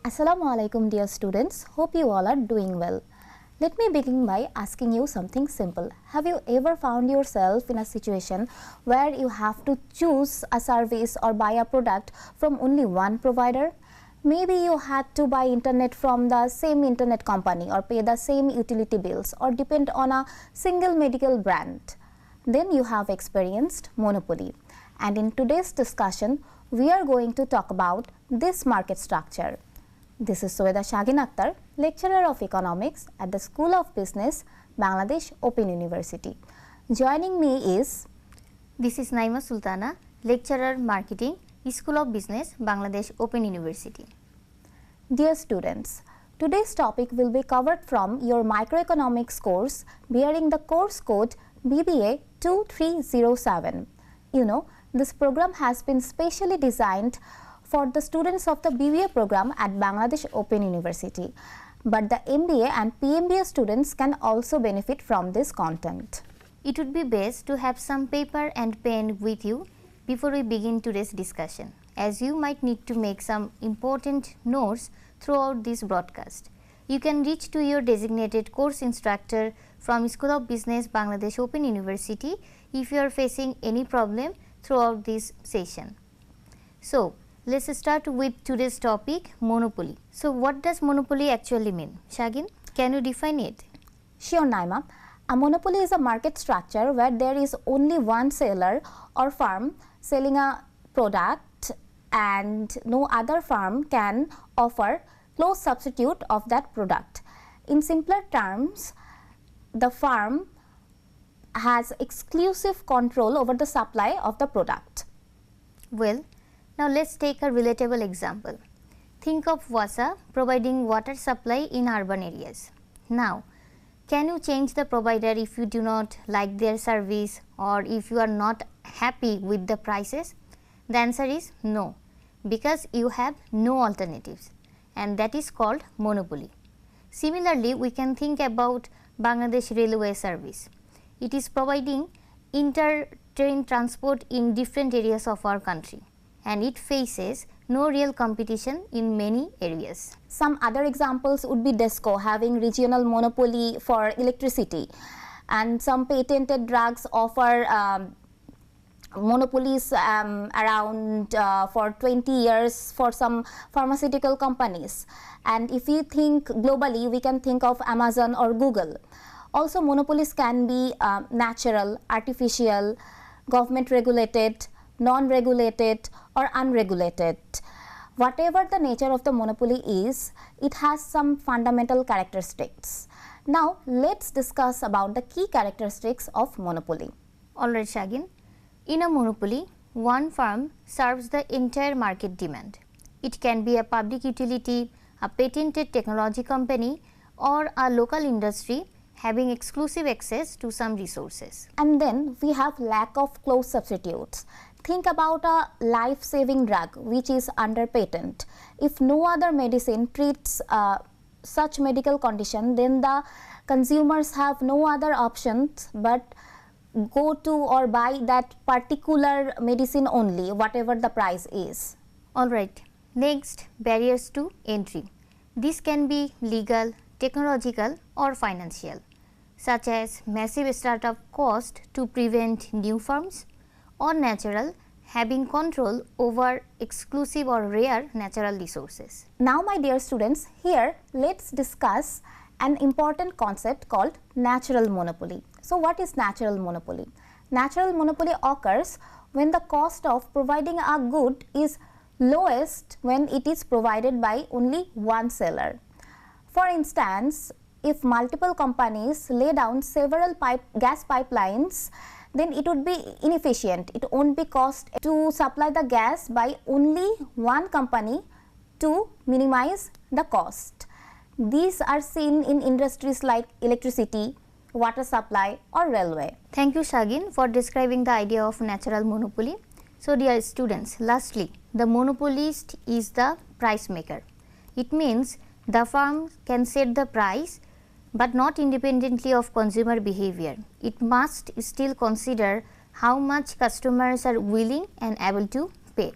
Assalamu alaikum dear students, hope you all are doing well. Let me begin by asking you something simple. Have you ever found yourself in a situation where you have to choose a service or buy a product from only one provider? Maybe you had to buy internet from the same internet company or pay the same utility bills or depend on a single medical brand. Then you have experienced monopoly. And in today's discussion, we are going to talk about this market structure. This is Soeda Shagin Akhtar, lecturer of economics at the School of Business, Bangladesh Open University. Joining me is This is Naima Sultana, lecturer marketing, School of Business, Bangladesh Open University. Dear students, today's topic will be covered from your microeconomics course bearing the course code BBA 2307. You know, this program has been specially designed for the students of the BBA program at Bangladesh Open University, but the MBA and PMBA students can also benefit from this content. It would be best to have some paper and pen with you before we begin today's discussion, as you might need to make some important notes throughout this broadcast. You can reach to your designated course instructor from School of Business, Bangladesh Open University if you are facing any problem throughout this session. So, let's start with today's topic, monopoly. So, what does monopoly actually mean? Shagin, can you define it? Sure, Naima. A monopoly is a market structure where there is only one seller or firm selling a product and no other firm can offer close substitute of that product. In simpler terms, the firm has exclusive control over the supply of the product. Well, now let's take a relatable example. Think of WASA providing water supply in urban areas. Now, can you change the provider if you do not like their service or if you are not happy with the prices? The answer is no, because you have no alternatives, and that is called monopoly. Similarly, we can think about Bangladesh Railway Service. It is providing inter-train transport in different areas of our country, and it faces no real competition in many areas. Some other examples would be DESCO having regional monopoly for electricity, and some patented drugs offer monopolies around for 20 years for some pharmaceutical companies. And if you think globally, we can think of Amazon or Google. Also, monopolies can be natural, artificial, government regulated, non-regulated or unregulated. Whatever the nature of the monopoly is, it has some fundamental characteristics. Now, let's discuss about the key characteristics of monopoly. Alright, Shagin. In a monopoly, one firm serves the entire market demand. It can be a public utility, a patented technology company, or a local industry having exclusive access to some resources. And then we have lack of close substitutes. Think about a life-saving drug which is under patent. If no other medicine treats such medical condition, then the consumers have no other options but go to or buy that particular medicine only, whatever the price is. Alright, next, barriers to entry. This can be legal, technological or financial, such as massive startup cost to prevent new firms, or natural, having control over exclusive or rare natural resources. Now my dear students, here let's discuss an important concept called natural monopoly. So what is natural monopoly? Natural monopoly occurs when the cost of providing a good is lowest when it is provided by only one seller. For instance, if multiple companies lay down several gas pipelines, then it would be inefficient. It won't be cost to supply the gas by only one company to minimize the cost. These are seen in industries like electricity, water supply or railway. Thank you, Shagin, for describing the idea of natural monopoly. So, dear students, lastly, the monopolist is the price maker. It means the firm can set the price but not independently of consumer behavior. It must still consider how much customers are willing and able to pay.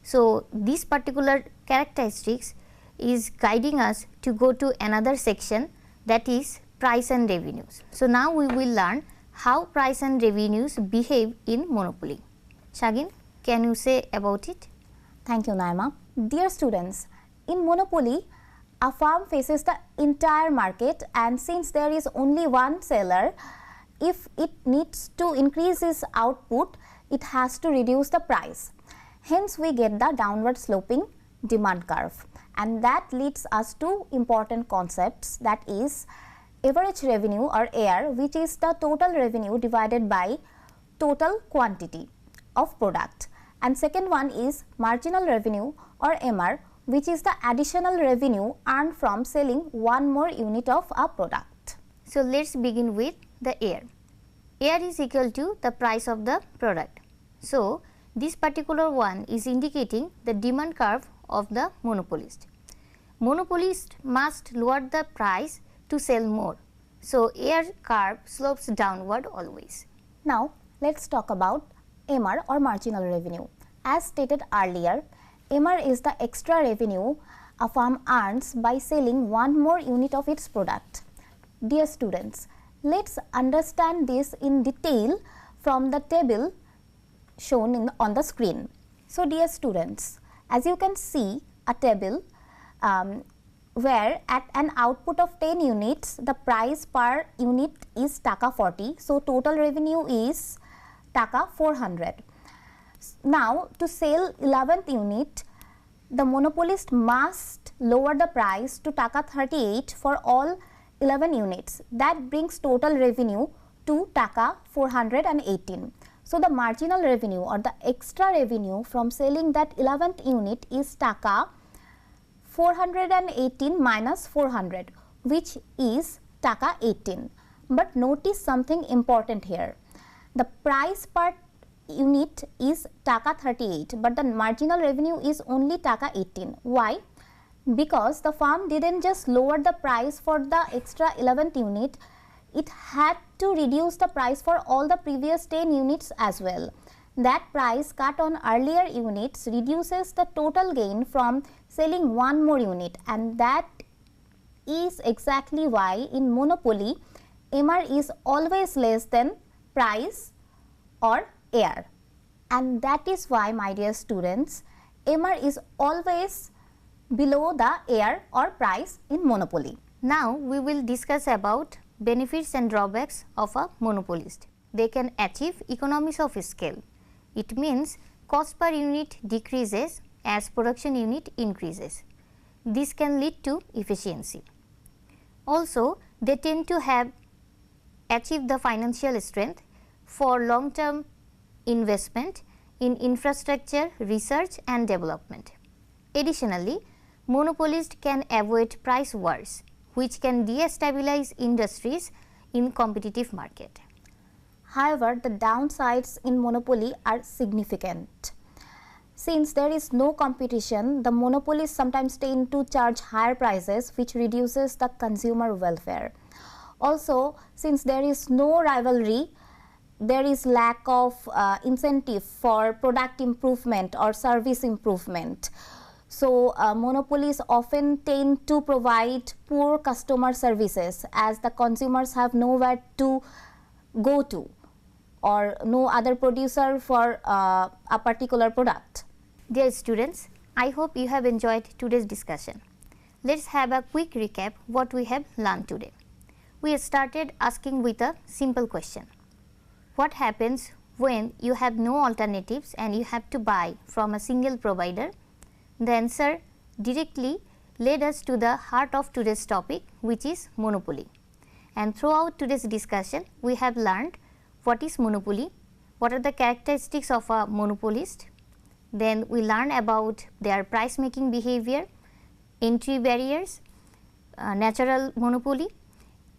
So, these particular characteristics is guiding us to go to another section, that is price and revenues. So, now we will learn how price and revenues behave in monopoly. Shagin, can you say about it? Thank you, Naima. Dear students, in monopoly, a firm faces the entire market, and since there is only one seller, if it needs to increase its output, it has to reduce the price. Hence, we get the downward sloping demand curve, and that leads us to important concepts, that is average revenue or AR, which is the total revenue divided by total quantity of product, and second one is marginal revenue or MR, which is the additional revenue earned from selling one more unit of a product. So, let us begin with the AR. AR is equal to the price of the product. So, this particular one is indicating the demand curve of the monopolist. Monopolist must lower the price to sell more. So, AR curve slopes downward always. Now, let us talk about MR or marginal revenue. As stated earlier, MR is the extra revenue a firm earns by selling one more unit of its product. Dear students, let us understand this in detail from the table shown on the screen. So, dear students, as you can see a table where at an output of 10 units, the price per unit is taka 40. So, total revenue is taka 400. Now, to sell 11th unit, the monopolist must lower the price to taka 38 for all 11 units. That brings total revenue to taka 418. So, the marginal revenue or the extra revenue from selling that 11th unit is taka 418 minus 400, which is taka 18. But notice something important here. The price per unit is taka 38, but the marginal revenue is only taka 18. Why? Because the firm didn't just lower the price for the extra 11th unit, it had to reduce the price for all the previous 10 units as well. That price cut on earlier units reduces the total gain from selling one more unit, and that is exactly why in monopoly MR is always less than price or AR, and that is why, my dear students, MR is always below the AR or price in monopoly. Now, we will discuss about benefits and drawbacks of a monopolist. They can achieve economies of scale. It means cost per unit decreases as production unit increases. This can lead to efficiency. Also, they tend to have achieved the financial strength for long term investment in infrastructure, research and development. Additionally, monopolists can avoid price wars, which can destabilize industries in competitive market. However, the downsides in monopoly are significant. Since there is no competition, the monopolists sometimes tend to charge higher prices, which reduces the consumer welfare. Also, since there is no rivalry, there is lack of incentive for product improvement or service improvement. So, monopolies often tend to provide poor customer services, as the consumers have nowhere to go to or no other producer for a particular product. Dear students, I hope you have enjoyed today's discussion. Let's have a quick recap what we have learned today. We started asking with a simple question. What happens when you have no alternatives and you have to buy from a single provider? The answer directly led us to the heart of today's topic, which is monopoly. And throughout today's discussion, we have learned what is monopoly, what are the characteristics of a monopolist. Then we learn about their price making behavior, entry barriers, natural monopoly,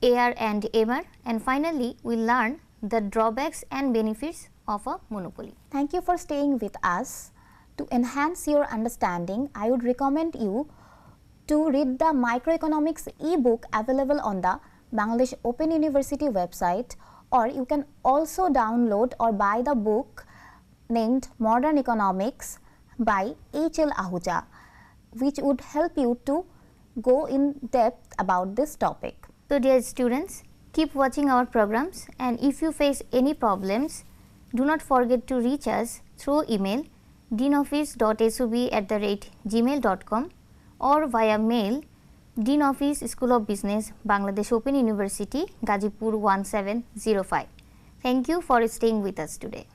AR and MR, and finally we learn the drawbacks and benefits of a monopoly. Thank you for staying with us. To enhance your understanding, I would recommend you to read the microeconomics e-book available on the Bangladesh Open University website, or you can also download or buy the book named Modern Economics by H.L. Ahuja, which would help you to go in depth about this topic. So dear students, keep watching our programs, and if you face any problems, do not forget to reach us through email deanoffice.sob@gmail.com or via mail Dean Office, School of Business, Bangladesh Open University, Gazipur 1705. Thank you for staying with us today.